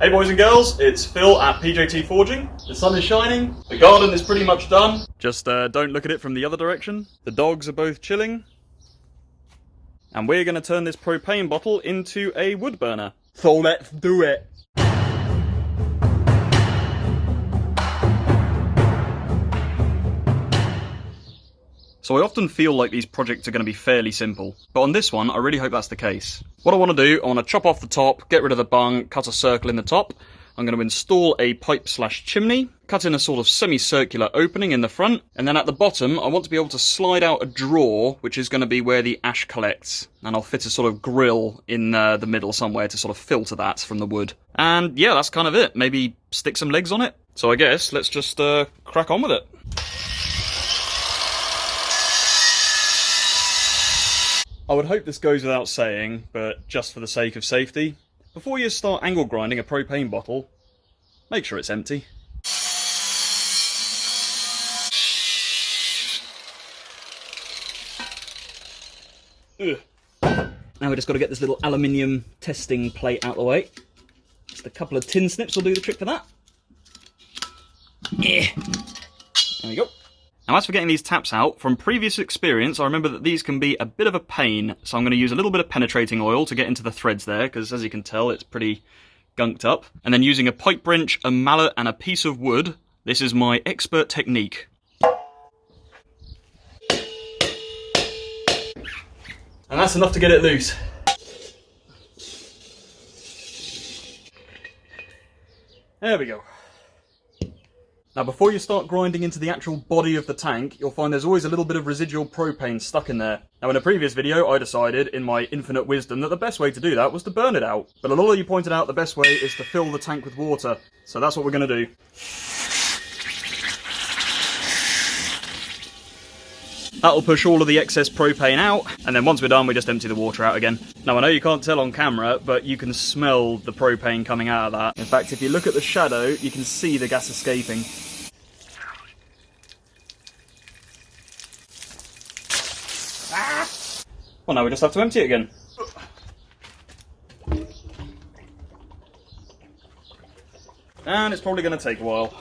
Hey boys and girls, it's Phil at PJT Forging. The sun is shining, the garden is pretty much done. Just don't look at it from the other direction. The dogs are both chilling. And we're going to turn this propane bottle into a wood burner. So let's do it. So I often feel like these projects are going to be fairly simple, but on this one I really hope that's the case. What I want to do, I want to chop off the top, get rid of the bung, cut a circle in the top. I'm going to install a pipe/chimney, cut in a sort of semicircular opening in the front, and then at the bottom I want to be able to slide out a drawer, which is going to be where the ash collects, and I'll fit a sort of grill in the middle somewhere to sort of filter that from the wood. And yeah, that's kind of it. Maybe stick some legs on it. So I guess let's just crack on with it. I would hope this goes without saying, but just for the sake of safety, before you start angle grinding a propane bottle, make sure it's empty. Ugh. Now we just got to get this little aluminium testing plate out of the way. Just a couple of tin snips will do the trick for that. Yeah. There we go. Now as for getting these taps out, from previous experience I remember that these can be a bit of a pain, so I'm going to use a little bit of penetrating oil to get into the threads there, because as you can tell it's pretty gunked up. And then using a pipe wrench, a mallet and a piece of wood, this is my expert technique. And that's enough to get it loose. There we go. Now before you start grinding into the actual body of the tank, you'll find there's always a little bit of residual propane stuck in there. Now in a previous video I decided, in my infinite wisdom, that the best way to do that was to burn it out. But a lot of you pointed out the best way is to fill the tank with water. So that's what we're going to do. That'll push all of the excess propane out, and then once we're done we just empty the water out again. Now I know you can't tell on camera, but you can smell the propane coming out of that. In fact, if you look at the shadow, you can see the gas escaping. Well, now we just have to empty it again. And it's probably going to take a while.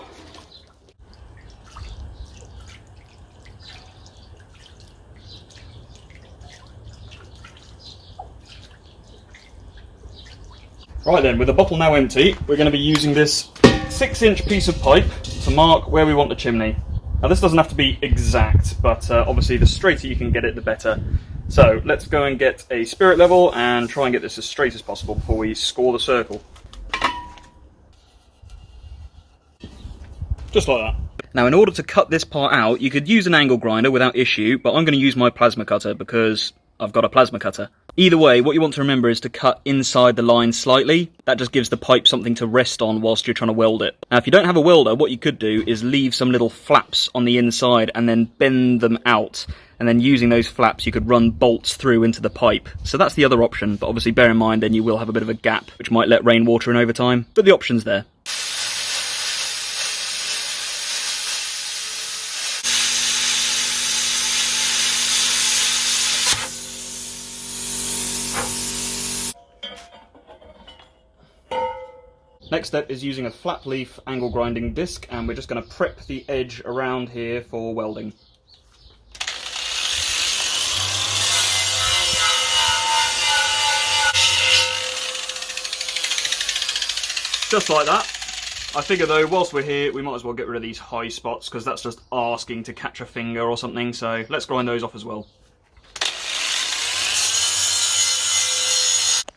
Right then, with the bottle now empty, we're going to be using this 6-inch piece of pipe to mark where we want the chimney. Now this doesn't have to be exact, but obviously the straighter you can get it, the better. So let's go and get a spirit level and try and get this as straight as possible before we score the circle. Just like that. Now in order to cut this part out, you could use an angle grinder without issue, but I'm going to use my plasma cutter because I've got a plasma cutter. Either way, what you want to remember is to cut inside the line slightly. That just gives the pipe something to rest on whilst you're trying to weld it. Now if you don't have a welder, what you could do is leave some little flaps on the inside and then bend them out. And then using those flaps you could run bolts through into the pipe. So that's the other option, but obviously bear in mind then you will have a bit of a gap which might let rainwater in over time. But the option's there. Next step is using a flat leaf angle grinding disc, and we're just going to prep the edge around here for welding. Just like that. I figure though, whilst we're here, we might as well get rid of these high spots, because that's just asking to catch a finger or something, so let's grind those off as well.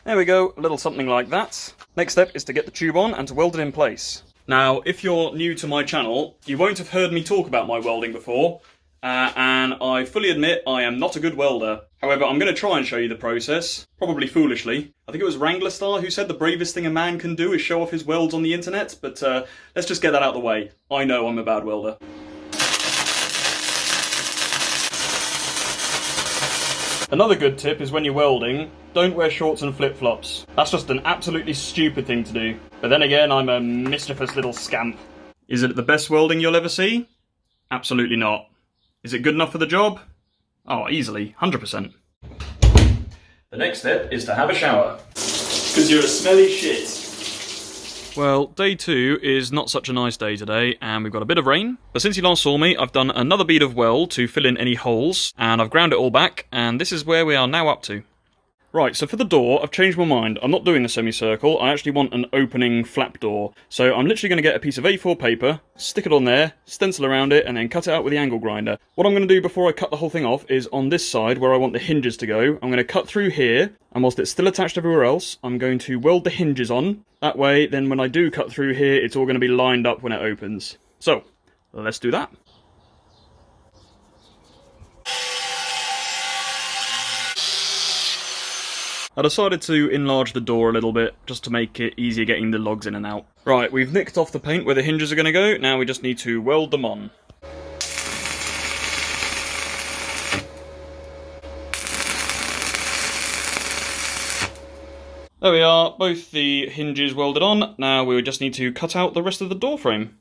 There we go, a little something like that. Next step is to get the tube on and to weld it in place. Now, if you're new to my channel, you won't have heard me talk about my welding before, and I fully admit I am not a good welder. However, I'm going to try and show you the process, probably foolishly. I think it was Wrangler Star who said the bravest thing a man can do is show off his welds on the internet, but let's just get that out of the way. I know I'm a bad welder. Another good tip is when you're welding, don't wear shorts and flip-flops. That's just an absolutely stupid thing to do. But then again, I'm a mischievous little scamp. Is it the best welding you'll ever see? Absolutely not. Is it good enough for the job? Oh, easily, 100%. The next step is to have a shower. Because you're a smelly shit. Well, day 2 is not such a nice day today, and we've got a bit of rain. But since you last saw me, I've done another bead of weld to fill in any holes, and I've ground it all back, and this is where we are now up to. Right, so for the door, I've changed my mind. I'm not doing the semicircle, I actually want an opening flap door. So I'm literally going to get a piece of A4 paper, stick it on there, stencil around it, and then cut it out with the angle grinder. What I'm going to do before I cut the whole thing off is on this side, where I want the hinges to go, I'm going to cut through here, and whilst it's still attached everywhere else, I'm going to weld the hinges on. That way, then when I do cut through here, it's all going to be lined up when it opens. So, let's do that. I decided to enlarge the door a little bit, just to make it easier getting the logs in and out. Right, we've nicked off the paint where the hinges are going to go, now we just need to weld them on. There we are, both the hinges welded on, now we just need to cut out the rest of the door frame.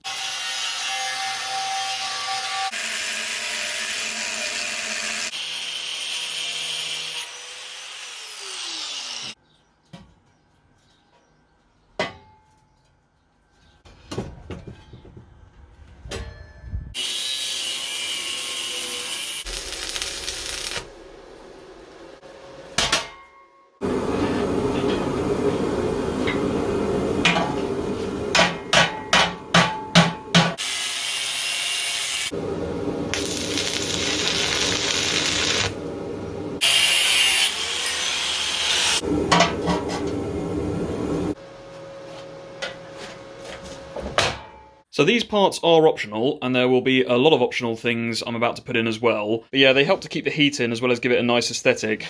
So these parts are optional, and there will be a lot of optional things I'm about to put in as well. But yeah, they help to keep the heat in as well as give it a nice aesthetic.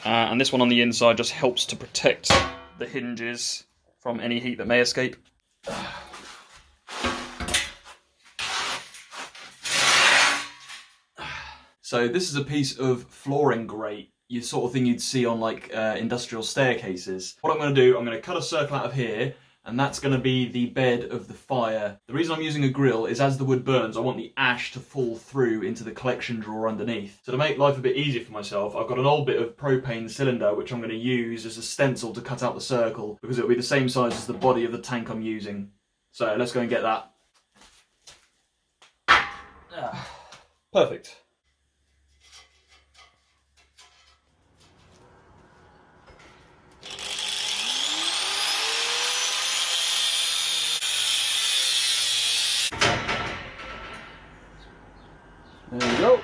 And this one on the inside just helps to protect the hinges from any heat that may escape. So this is a piece of flooring grate, your sort of thing you'd see on like industrial staircases. What I'm going to do, I'm going to cut a circle out of here, and that's going to be the bed of the fire. The reason I'm using a grill is as the wood burns, I want the ash to fall through into the collection drawer underneath. So to make life a bit easier for myself, I've got an old bit of propane cylinder which I'm going to use as a stencil to cut out the circle, because it'll be the same size as the body of the tank I'm using. So let's go and get that. Perfect. There we go.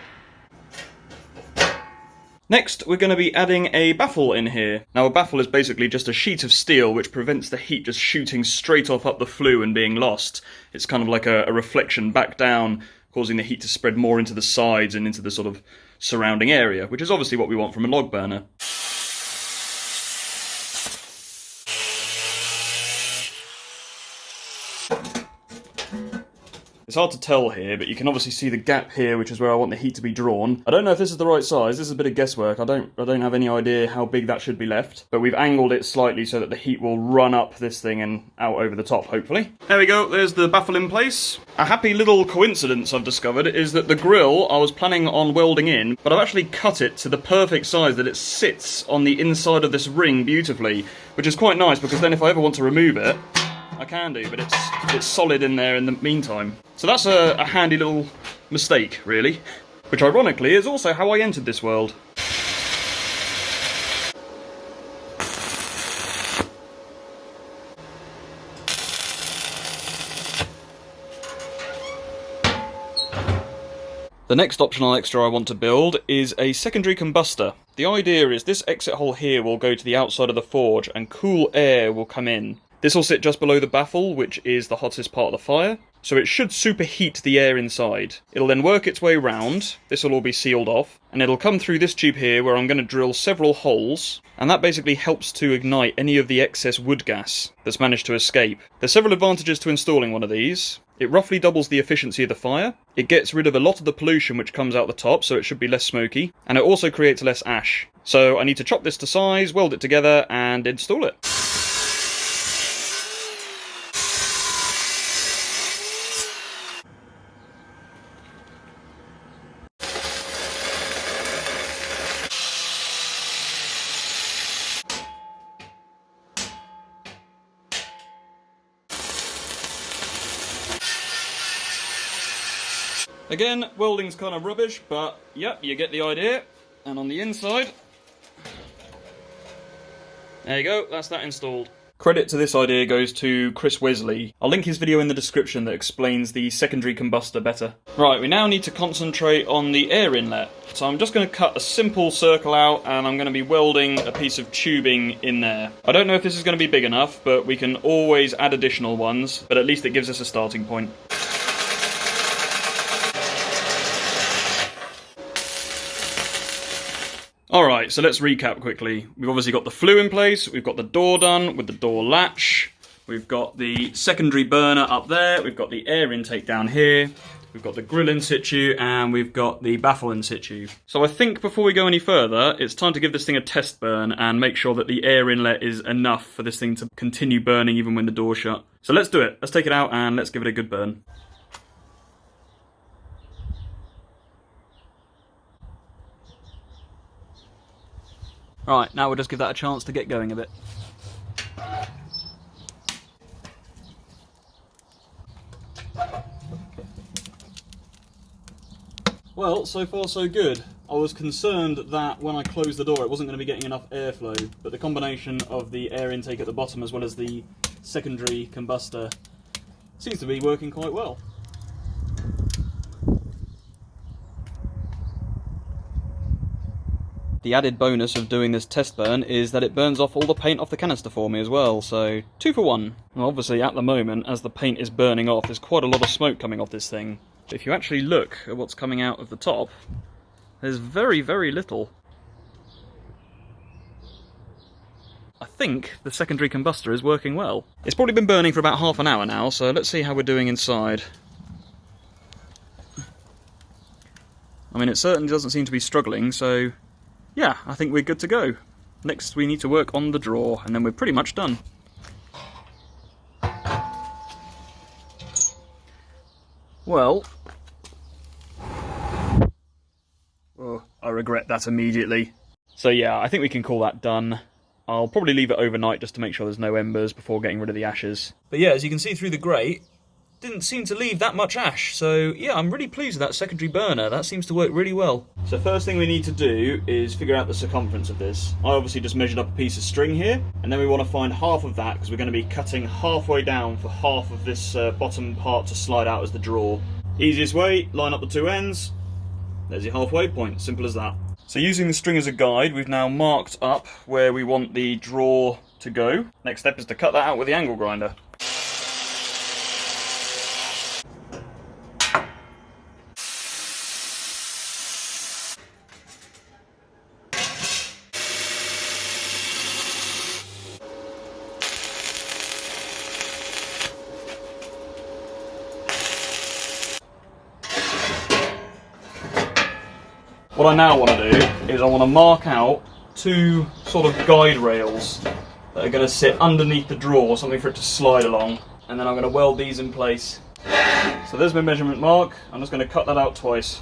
Next, we're going to be adding a baffle in here. Now, a baffle is basically just a sheet of steel which prevents the heat just shooting straight off up the flue and being lost. It's kind of like a reflection back down, causing the heat to spread more into the sides and into the sort of surrounding area, which is obviously what we want from a log burner. It's hard to tell here, but you can obviously see the gap here, which is where I want the heat to be drawn. I don't know if this is the right size. This is a bit of guesswork. I don't have any idea how big that should be left, but we've angled it slightly so that the heat will run up this thing and out over the top, hopefully. There we go. There's the baffle in place. A happy little coincidence I've discovered is that the grill I was planning on welding in, but I've actually cut it to the perfect size that it sits on the inside of this ring beautifully, which is quite nice because then if I ever want to remove it, I can do, but it's solid in there in the meantime. So that's a handy little mistake, really. Which ironically is also how I entered this world. The next optional extra I want to build is a secondary combustor. The idea is this exit hole here will go to the outside of the forge and cool air will come in. This will sit just below the baffle, which is the hottest part of the fire, so it should superheat the air inside. It'll then work its way round, this will all be sealed off, and it'll come through this tube here where I'm going to drill several holes, and that basically helps to ignite any of the excess wood gas that's managed to escape. There's several advantages to installing one of these. It roughly doubles the efficiency of the fire, it gets rid of a lot of the pollution which comes out the top, so it should be less smoky, and it also creates less ash. So I need to chop this to size, weld it together, and install it. Again, welding's kind of rubbish, but yep, you get the idea. And on the inside, there you go, that's that installed. Credit to this idea goes to Chris Wesley. I'll link his video in the description that explains the secondary combustor better. Right, we now need to concentrate on the air inlet. So I'm just going to cut a simple circle out and I'm going to be welding a piece of tubing in there. I don't know if this is going to be big enough, but we can always add additional ones, but at least it gives us a starting point. Alright, so let's recap quickly. We've obviously got the flue in place, we've got the door done with the door latch, we've got the secondary burner up there, we've got the air intake down here, we've got the grill in situ, and we've got the baffle in situ. So I think before we go any further, it's time to give this thing a test burn and make sure that the air inlet is enough for this thing to continue burning even when the door's shut. So let's do it. Let's take it out and let's give it a good burn. Right, now we'll just give that a chance to get going a bit. Well, so far so good. I was concerned that when I closed the door it wasn't going to be getting enough airflow, but the combination of the air intake at the bottom as well as the secondary combustor seems to be working quite well. The added bonus of doing this test burn is that it burns off all the paint off the canister for me as well, so 2 for 1. Well, obviously at the moment, as the paint is burning off, there's quite a lot of smoke coming off this thing. But if you actually look at what's coming out of the top, there's very, very little. I think the secondary combustor is working well. It's probably been burning for about half an hour now, so let's see how we're doing inside. I mean, it certainly doesn't seem to be struggling, so yeah, I think we're good to go. Next we need to work on the drawer, and then we're pretty much done. Well, oh, I regret that immediately. So yeah, I think we can call that done. I'll probably leave it overnight just to make sure there's no embers before getting rid of the ashes. But yeah, as you can see through the grate, didn't seem to leave that much ash, so yeah, I'm really pleased with that secondary burner. That seems to work really well. So first thing we need to do is figure out the circumference of this. I obviously just measured up a piece of string here, and then we want to find half of that because we're going to be cutting halfway down for half of this bottom part to slide out as the drawer. Easiest way, line up the two ends, there's your halfway point, simple as that. So using the string as a guide, we've now marked up where we want the drawer to go. Next step is to cut that out with the angle grinder. What I now want to do is I want to mark out 2 sort of guide rails that are going to sit underneath the drawer, something for it to slide along, and then I'm going to weld these in place. So there's my measurement mark. I'm just going to cut that out twice.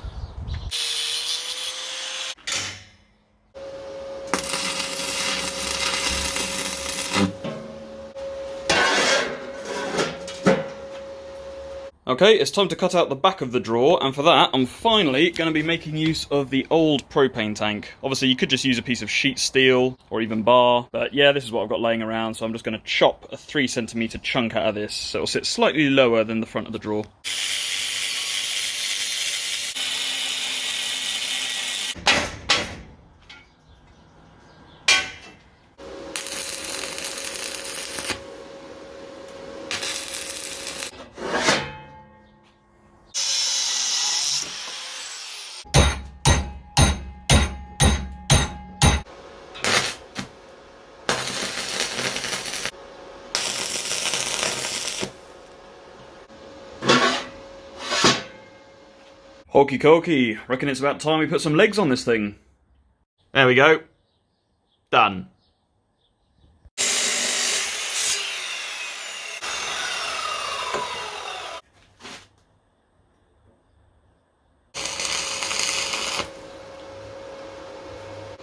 Okay, it's time to cut out the back of the drawer, and for that I'm finally going to be making use of the old propane tank. Obviously you could just use a piece of sheet steel or even bar, but yeah, this is what I've got laying around, so I'm just going to chop a 3cm chunk out of this so it'll sit slightly lower than the front of the drawer. Okie dokie, reckon it's about time we put some legs on this thing. There we go. Done.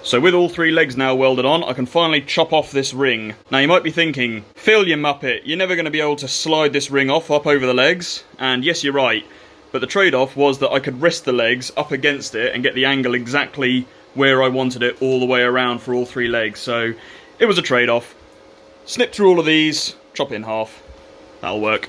So with all 3 legs now welded on, I can finally chop off this ring. Now you might be thinking, Phil, you muppet, you're never going to be able to slide this ring off up over the legs. And yes, you're right. But the trade-off was that I could rest the legs up against it and get the angle exactly where I wanted it all the way around for all 3 legs. So it was a trade-off. Snip through all of these, chop it in half. That'll work.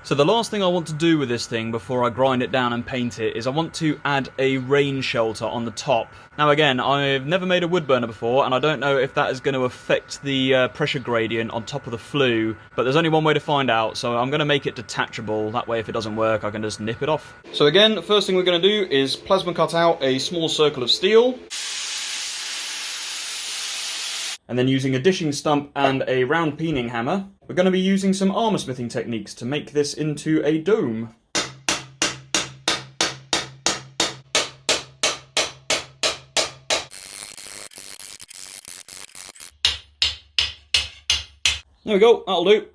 So the last thing I want to do with this thing before I grind it down and paint it is I want to add a rain shelter on the top. Now again, I've never made a wood burner before and I don't know if that is going to affect the pressure gradient on top of the flue, but there's only one way to find out, so I'm going to make it detachable. That way if it doesn't work I can just nip it off. So again, the first thing we're going to do is plasma cut out a small circle of steel. And then using a dishing stump and a round peening hammer, we're going to be using some armour smithing techniques to make this into a dome. There we go, that'll do.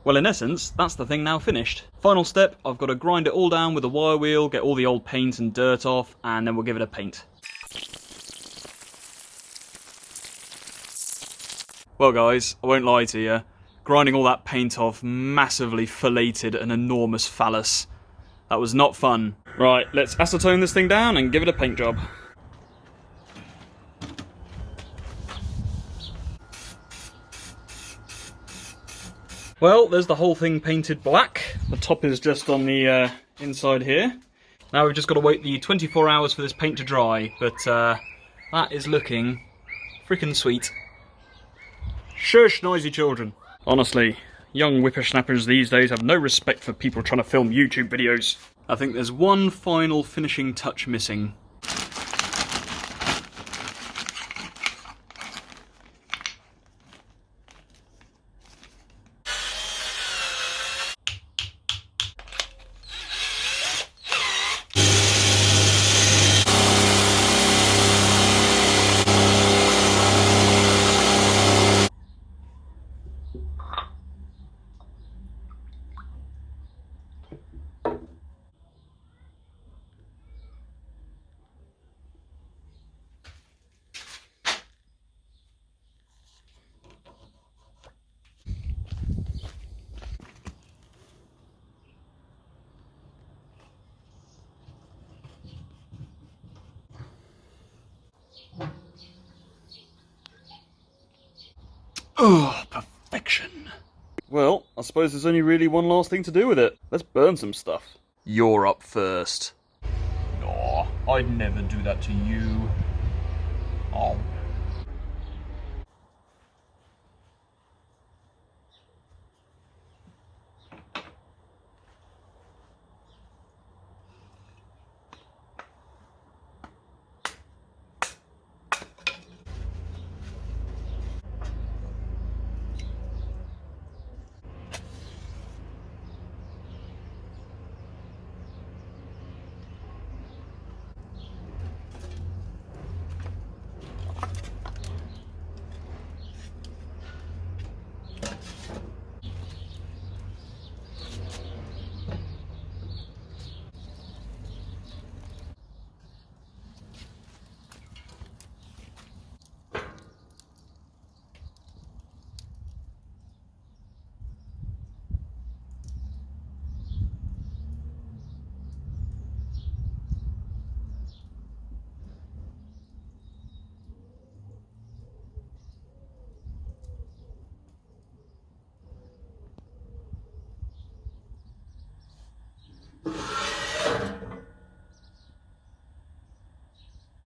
Well, in essence, that's the thing now finished. Final step, I've got to grind it all down with a wire wheel, get all the old paint and dirt off, and then we'll give it a paint. Well guys, I won't lie to you, grinding all that paint off massively filleted an enormous phallus. That was not fun. Right, let's acetone this thing down and give it a paint job. Well, there's the whole thing painted black. The top is just on the inside here. Now we've just got to wait the 24 hours for this paint to dry, but that is looking freaking sweet. Shush, noisy children. Honestly, young whippersnappers these days have no respect for people trying to film YouTube videos. I think there's one final finishing touch missing. Oh, perfection. Well, I suppose there's only really one last thing to do with it. Let's burn some stuff. You're up first. Oh, I'd never do that to you. Oh.